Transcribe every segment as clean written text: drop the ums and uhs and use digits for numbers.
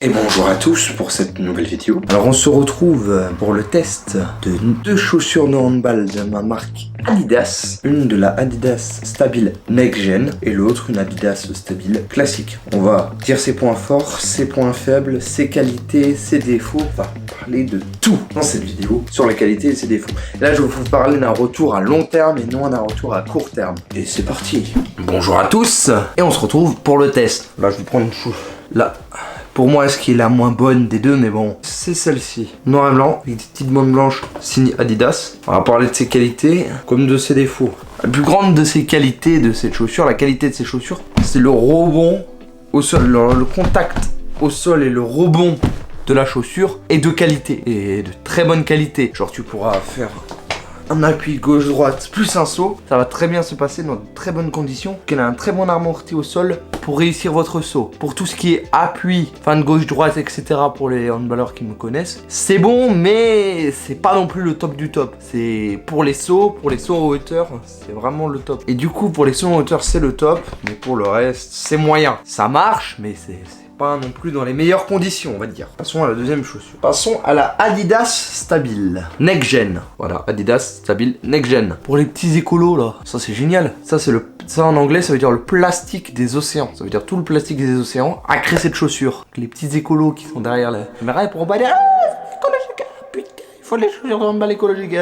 Et bonjour à tous pour cette nouvelle vidéo. Alors on se retrouve pour le test de deux chaussures de handball de ma marque Adidas. Une de la Adidas Stabile Next Gen et l'autre une Adidas Stabile classique. On va dire ses points forts, ses points faibles, ses qualités, ses défauts. On va parler de tout dans cette vidéo sur la qualité et ses défauts. Et là je vais vous parler d'un retour à long terme et non d'un retour à court terme. Et c'est parti. Bonjour à tous et on se retrouve pour le test. Là je vais prendre une chou. Là. Pour moi, ce qui est la moins bonne des deux, mais bon, c'est celle-ci. Noir et blanc, avec des petites bandes blanches, signe Adidas. On va parler de ses qualités, comme de ses défauts. La plus grande de ses qualités de cette chaussure, la qualité de ces chaussures, c'est le rebond au sol. Le contact au sol et le rebond de la chaussure est de qualité, et de très bonne qualité. Genre, tu pourras faire un appui gauche-droite plus un saut, ça va très bien se passer dans de très bonnes conditions, qu'elle a un très bon amorti au sol pour réussir votre saut. Pour tout ce qui est appui, fin de gauche-droite, etc. pour les handballeurs qui me connaissent, c'est bon, mais c'est pas non plus le top du top. C'est pour les sauts en hauteur, c'est vraiment le top. Et du coup, pour les sauts en hauteur, c'est le top, mais pour le reste, c'est moyen. Ça marche, mais c'est pas non plus dans les meilleures conditions, on va dire. Passons à la deuxième chaussure. Passons à la Adidas Stabile Next Gen. Voilà, Adidas Stabile Next Gen. Pour les petits écolos là, ça c'est génial. Ça en anglais, ça veut dire le plastique des océans. Ça veut dire tout le plastique des océans a créé cette chaussure. Les petits écolos qui sont derrière la caméra pour pas dire faut les chaussures de handball écologiques.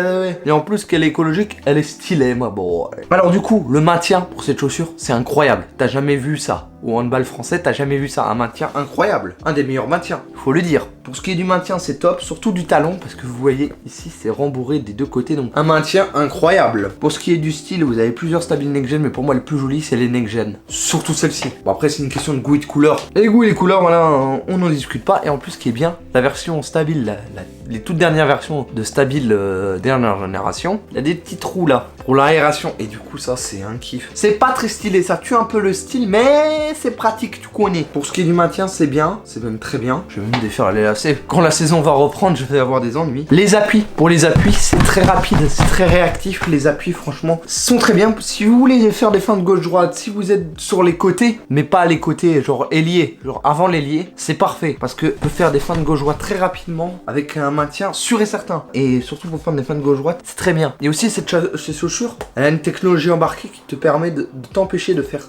Et en plus qu'elle est écologique, elle est stylée, ma boy. Alors du coup, le maintien pour cette chaussure, c'est incroyable. T'as jamais vu ça. Au handball français, t'as jamais vu ça. Un maintien incroyable. Un des meilleurs maintiens, faut le dire. Pour ce qui est du maintien, c'est top. Surtout du talon, parce que vous voyez, ici, c'est rembourré des deux côtés. Donc un maintien incroyable. Pour ce qui est du style, vous avez plusieurs Stabile Next Gen, mais pour moi, le plus joli, c'est les Next Gen. Surtout celle-ci. Bon, après, c'est une question de goût et de couleur. Les goûts et les couleurs, voilà, on n'en discute pas. Et en plus, ce qui est bien, la version Stabile, les toutes dernières versions de Stabile dernière génération, il y a des petits trous là pour l'aération. Et du coup, ça, c'est un kiff. C'est pas très stylé, ça tue un peu le style, mais c'est pratique, tu connais. Pour ce qui est du maintien, c'est bien, c'est même très bien. Je vais même défaire les lacets. Quand la saison va reprendre, je vais avoir des ennuis. Les appuis, pour les appuis, c'est très rapide, c'est très réactif. Les appuis, franchement, sont très bien. Si vous voulez faire des feintes gauche-droite, si vous êtes sur les côtés, mais pas les côtés, genre ailier, genre avant l'ailier, c'est parfait. Parce que peut faire des feintes gauche-droite très rapidement avec un maintien sûr et certain. Et surtout pour faire des feintes gauche-droite, c'est très bien. Et aussi, cette chaussure, elle a une technologie embarquée qui te permet de t'empêcher de faire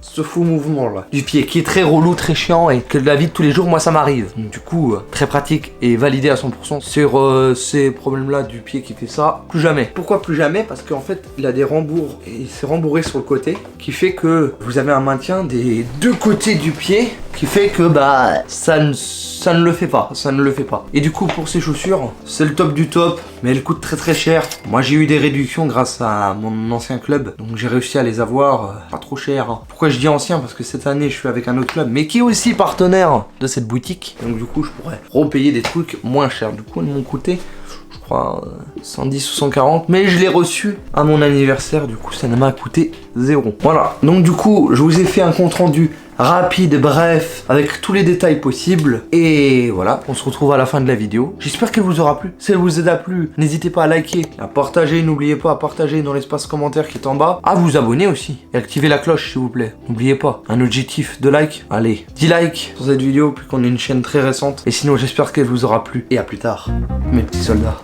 ce faux mouvement là du pied qui est très relou, très chiant et que de la vie de tous les jours, moi ça m'arrive. Du coup, très pratique et validé à 100% sur ces problèmes là du pied qui fait ça. Plus jamais. Pourquoi plus jamais? Parce qu'en fait, il a des rembours et c'est rembourré sur le côté qui fait que vous avez un maintien des deux côtés du pied qui fait que bah ça ne le fait pas, ça ne le fait pas. Et du coup pour ces chaussures, c'est le top du top, mais elles coûtent très très cher. Moi j'ai eu des réductions grâce à mon ancien club, donc j'ai réussi à les avoir pas trop cher. Hein. Pourquoi je dis ancien? Parce que cette année je suis avec un autre club, mais qui est aussi partenaire de cette boutique. Donc du coup je pourrais repayer des trucs moins chers. Du coup elles m'ont coûté 110 ou 140, mais je l'ai reçu à mon anniversaire, du coup ça ne m'a coûté 0. Voilà, donc du coup je vous ai fait un compte rendu rapide, bref, avec tous les détails possibles. Et voilà, on se retrouve à la fin de la vidéo. J'espère qu'elle vous aura plu. Si elle vous a plu, n'hésitez pas à liker, à partager. N'oubliez pas à partager dans l'espace commentaire qui est en bas. À vous abonner aussi. Et activer la cloche s'il vous plaît. N'oubliez pas, un objectif de like. Allez, 10 likes sur cette vidéo, puis qu'on est une chaîne très récente. Et sinon, j'espère qu'elle vous aura plu. Et à plus tard, mes petits soldats.